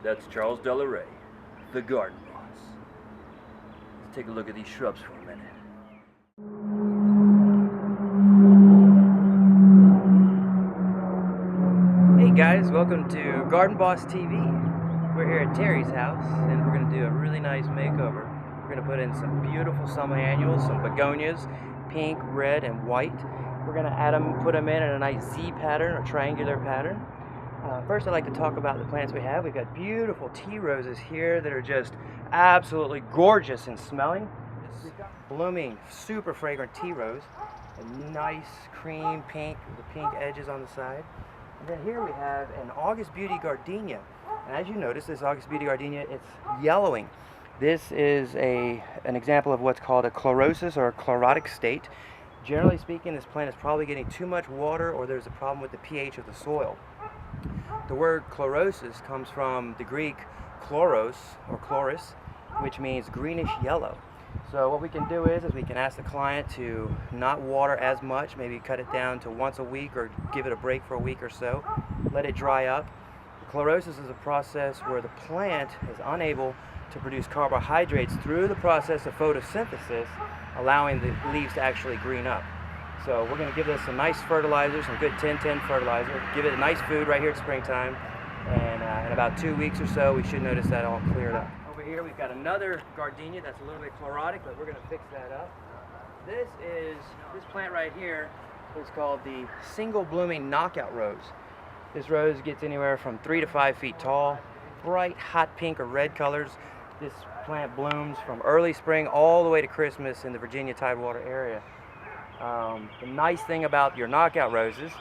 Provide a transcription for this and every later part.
That's Charles de Larae, the garden boss. Let's take a look at these shrubs for a minute. Hey guys, welcome to Garden Boss TV. We're here at Terry's house and we're going to do a really nice makeover. We're going to put in some beautiful summer annuals, some begonias, pink, red, and white. We're going to put them in a nice Z pattern or triangular pattern. First, I'd like to talk about the plants we have. We've got beautiful tea roses here that are just absolutely gorgeous in smelling. We've got blooming, super fragrant tea rose, a nice cream pink with the pink edges on the side. And then here we have an August Beauty gardenia. And as you notice, this August Beauty gardenia, it's yellowing. This is an example of what's called a chlorosis or a chlorotic state. Generally speaking, this plant is probably getting too much water or there's a problem with the pH of the soil. The word chlorosis comes from the Greek chloros or chloris, which means greenish yellow. So what we can do is we can ask the client to not water as much, maybe cut it down to once a week or give it a break for a week or so, let it dry up. Chlorosis is a process where the plant is unable to produce carbohydrates through the process of photosynthesis, allowing the leaves to actually green up. So we're going to give this some nice fertilizer, some good 10-10 fertilizer, give it a nice food right here at springtime, and in about 2 weeks or so we should notice that all cleared up. Over here we've got another gardenia that's a little bit chlorotic, but we're going to fix that up. This plant right here is called the single blooming knockout rose. This rose gets anywhere from 3 to 5 feet tall, bright hot pink or red colors. This plant blooms from early spring all the way to Christmas in the Virginia Tidewater area. The nice thing about your knockout roses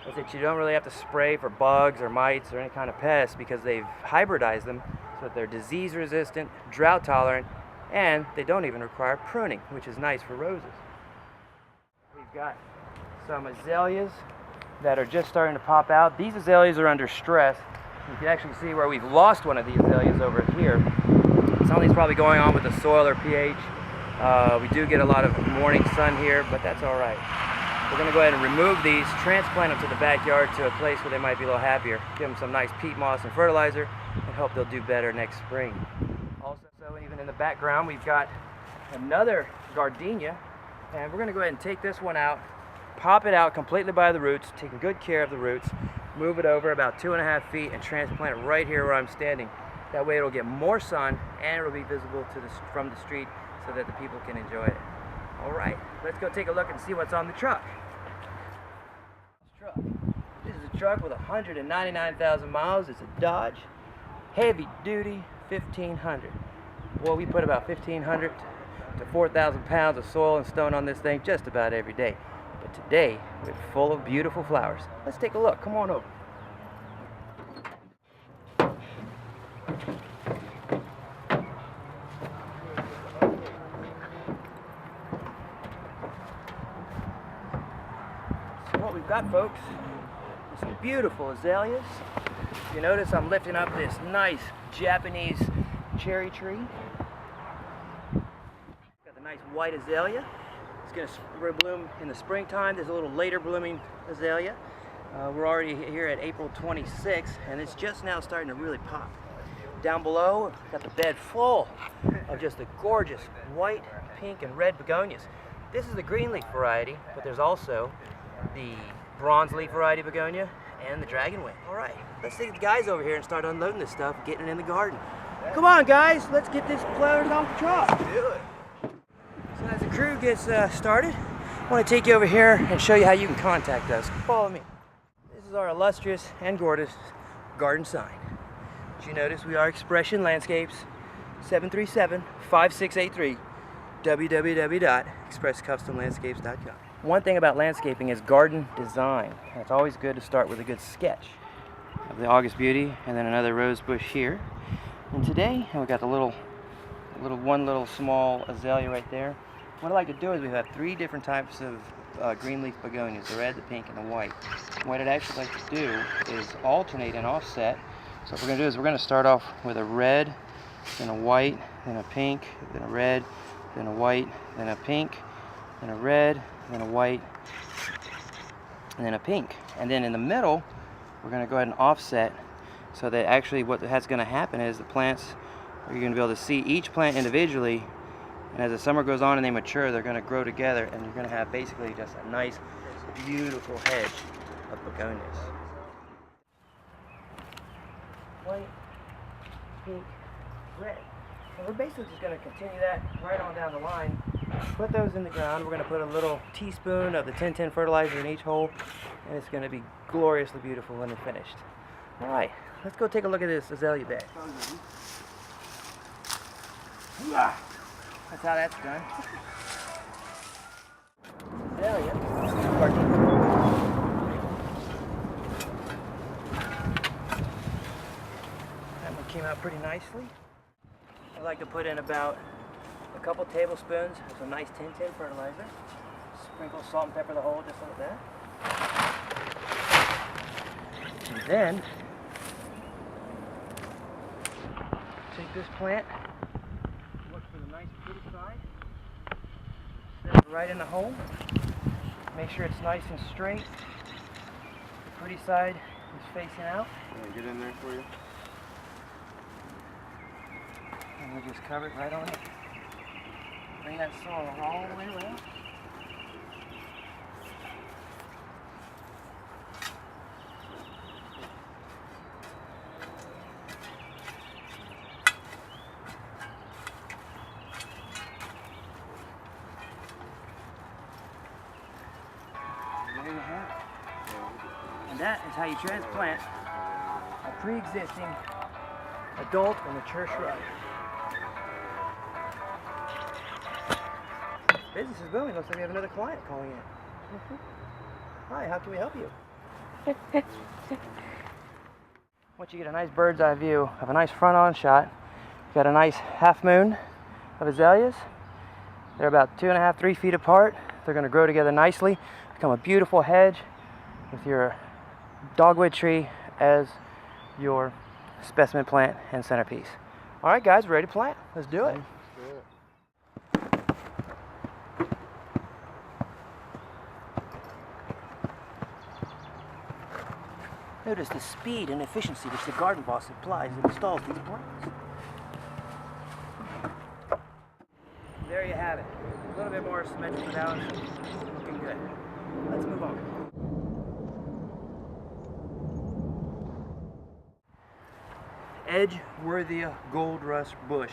is that you don't really have to spray for bugs or mites or any kind of pests because they've hybridized them so that they're disease resistant, drought tolerant, and they don't even require pruning, which is nice for roses. We've got some azaleas that are just starting to pop out. These azaleas are under stress. You can actually see where we've lost one of the azaleas over here. Something's probably going on with the soil or pH. We do get a lot of morning sun here, but that's all right. We're going to go ahead and remove these, transplant them to the backyard to a place where they might be a little happier. Give them some nice peat moss and fertilizer, and hope they'll do better next spring. Also, even in the background, we've got another gardenia, and we're going to go ahead and take this one out, pop it out completely by the roots, taking good care of the roots, move it over about 2.5 feet, and transplant it right here where I'm standing. That way it'll get more sun, and it'll be visible from the street, so that the people can enjoy it. All right, let's go take a look and see what's on the truck. This is a truck with 199,000 miles. It's a Dodge heavy duty 1500. Well, we put about 1,500 to 4,000 pounds of soil and stone on this thing just about every day. But today, we're full of beautiful flowers. Let's take a look. Come on over. What we've got, folks, is some beautiful azaleas. You notice I'm lifting up this nice Japanese cherry tree. Got the nice white azalea. It's going to bloom in the springtime. There's a little later blooming azalea. We're already here at April 26th, and it's just now starting to really pop. Down below, got the bed full of just the gorgeous white, pink, and red begonias. This is the green leaf variety, but there's also the bronze leaf variety begonia and the dragonwing. All right, let's take the guys over here and start unloading this stuff and getting it in the garden. Come on, guys, let's get this flowers off the truck. Let's do it. So as the crew gets started, I want to take you over here and show you how you can contact us. Follow me. This is our illustrious and gorgeous garden sign. As you notice, we are Expression Landscapes, 737-5683, www.expresscustomlandscapes.com. One thing about landscaping is garden design. And it's always good to start with a good sketch of the August Beauty and then another rose bush here. And today, we got the one little small azalea right there. What I like to do is we have 3 different types of green leaf begonias, the red, the pink, and the white. And what I'd actually like to do is alternate and offset. So what we're going to do is we're going to start off with a red, then a white, then a pink, then a red, then a white, then a pink, then a red, then a white, and then a pink. And then in the middle, we're going to go ahead and offset so that actually what's going to happen is the plants, you're going to be able to see each plant individually, and as the summer goes on and they mature, they're going to grow together, and you're going to have basically just a nice, beautiful hedge of begonias. White, pink, red. And we're basically just going to continue that right on down the line. Put those in the ground. We're going to put a little teaspoon of the 10-10 fertilizer in each hole, and it's going to be gloriously beautiful when it's finished. Alright, let's go take a look at this azalea bed. That's how that's done. Azalea. That one came out pretty nicely. I like to put in about a couple tablespoons of some nice 10-10 fertilizer. Sprinkle salt and pepper the hole just like that. And then take this plant, look for the nice pretty side, set it right in the hole. Make sure it's nice and straight. The pretty side is facing out. Get in there for you. And we'll just cover it right on it. Bring that soil all the way around. And there you have it. And that is how you transplant a pre-existing adult or mature shrub. Business is booming. Looks like we have another client calling in. Hi, how can we help you? Once you get a nice bird's eye view of a nice front-on shot, you got a nice half moon of azaleas. They're about 2.5, 3 feet apart. They're going to grow together nicely, become a beautiful hedge with your dogwood tree as your specimen plant and centerpiece. All right, guys, we're ready to plant. Let's do it. Notice the speed and efficiency which the Garden Boss applies and installs these plants. There you have it. A little bit more symmetrical balance. Looking good. Let's move on. Edgeworthia gold rust bush.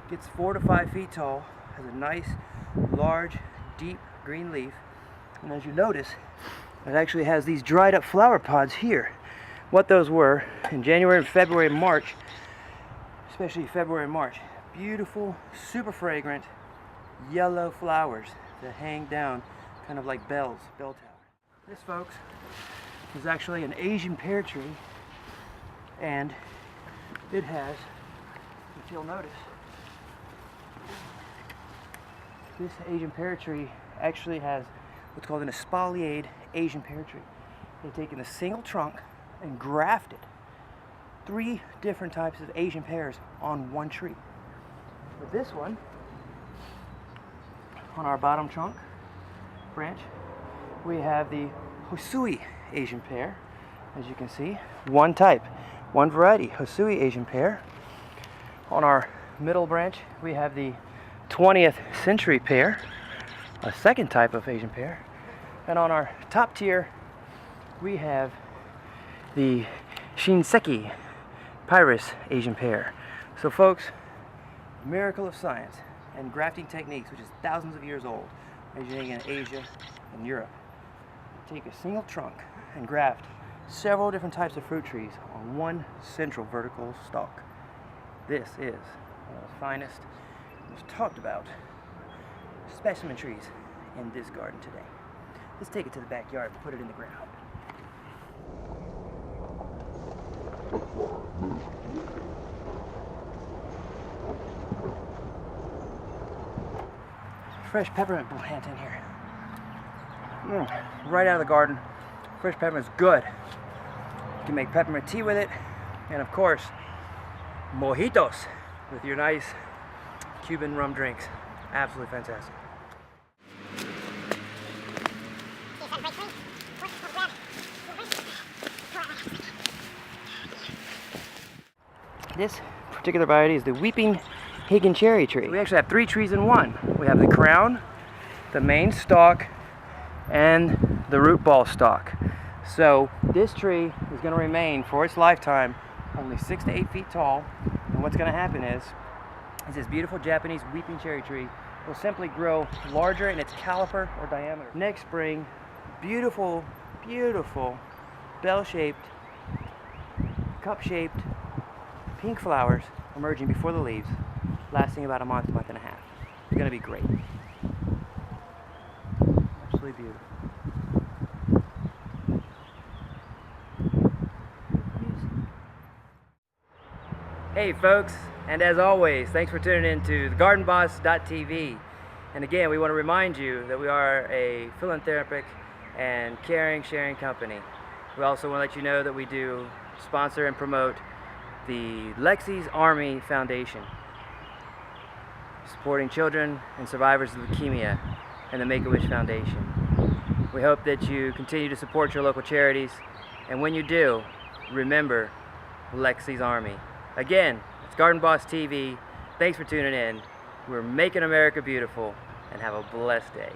Gets 4 to 5 feet tall, has a nice, large, deep green leaf, and as you notice, it actually has these dried up flower pods here. What those were in January and February and March, especially February and March, beautiful, super fragrant, yellow flowers that hang down kind of like bell towers. This, folks, is actually an Asian pear tree, and it has, if you'll notice, this Asian pear tree actually has what's called an espaliered Asian pear tree. They've taken a single trunk and grafted 3 different types of Asian pears on one tree. With this one, on our bottom trunk branch, we have the Hosui Asian pear. As you can see, one type, one variety, Hosui Asian pear. On our middle branch, we have the 20th century pear, a second type of Asian pear. And on our top tier, we have the Shinseki Pyrus Asian pear. So folks, miracle of science and grafting techniques, which is thousands of years old, originating in Asia and Europe. Take a single trunk and graft several different types of fruit trees on one central vertical stalk. This is one of the finest, most talked about specimen trees in this garden today. Let's take it to the backyard and put it in the ground. Fresh peppermint plant in here. Right out of the garden. Fresh peppermint is good. You can make peppermint tea with it, and of course, mojitos with your nice Cuban rum drinks. Absolutely fantastic. This particular variety is the Weeping Hagen cherry tree. We actually have 3 trees in one. We have the crown, the main stalk, and the root ball stalk. So this tree is going to remain for its lifetime only 6 to 8 feet tall. And what's going to happen is this beautiful Japanese weeping cherry tree will simply grow larger in its caliper or diameter. Next spring, beautiful, beautiful bell-shaped, cup-shaped pink flowers emerging before the leaves, lasting about a month, month and a half. It's going to be great. Absolutely beautiful. Hey folks, and as always, thanks for tuning in to gardenboss.tv. And again, we want to remind you that we are a philanthropic and caring, sharing company. We also want to let you know that we do sponsor and promote the Lexi's Army Foundation, supporting children and survivors of leukemia, and the Make-A-Wish Foundation. We hope that you continue to support your local charities, and when you do, remember Lexi's Army. Again, it's Garden Boss TV. Thanks for tuning in. We're making America beautiful, and have a blessed day.